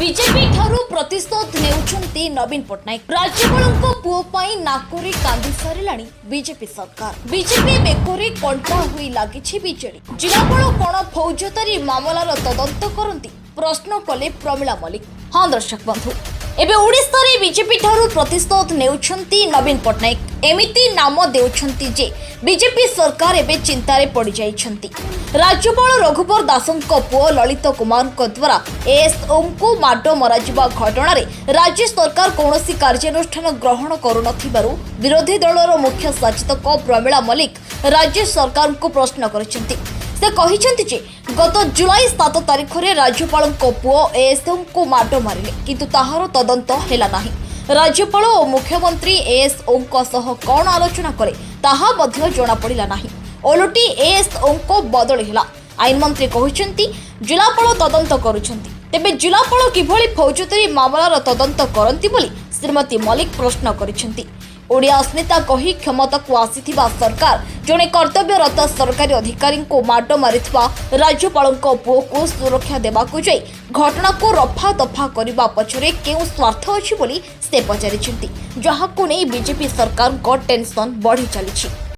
BJP ठारू प्रतिशोध नेउछंती नवीन पट्टनायक। राज्यपाल पुओ पाई नाकुरी कांदी सारिलाणी बीजेपी सरकार। बीजेपी बेकोरे कंटा हुई लागिछि बीजेडी। जिलापाल कोण फौजदारी मामलार तदंत करंती प्रश्न कले प्रमिला मलिक। हाँ दर्शक बंधु, एबे ओडिशा रे बीजेपी ठारू प्रतिशोध नेउछंती नवीन पट्टनायक। एमिति नाम देउछंती जे बीजेपी सरकार एबे चिंतारे पड़ी जाइछंती। राज्यपाल रघुवर दासंको पुओ ललित कुमार द्वारा एएसओ को माडो मराजिबा घटना रे राज्य सरकार कौनसी कार्यानुष्ठान ग्रहण करुनथिबारु विरोधी दलर मुख्य सचेतक प्रमिला मलिक राज्य सरकार को प्रश्न करिसेंती। से कहिसेंती जे गत जुलाई 7 तारिख रे राज्यपाल पुओ एएसओ को माडो मारिले किंतु ताहार तदंत हेला नाही। राज्यपाल और मुख्यमंत्री एएसओ सह कौन आलोचना करे ताहा मध्य जणा पड़िला नाही। ओलटी एएसओ को बदली हेला। आईन मंत्री कहिसेंती जिलापाल तदंत करुछंती, तेबे जिलापाल किभली फौजदारी मामलार तदंत करंती बोली श्रीमती मलिक प्रश्न करिसेंती। ओडिया अस्मिता कही क्षमता को आसीथिबा सरकार जणे कर्तव्यरत सरकारी अधिकारी को माड मारिथिबा राज्यपाल पुओ को सुरक्षा देबाकू जाई घटना को रफा दफा करने पछरे केउ स्वार्थ अछि बोली से पचारिछंती, जहाकू नै बीजेपी सरकार को टेंशन बढ़ी चलीछि।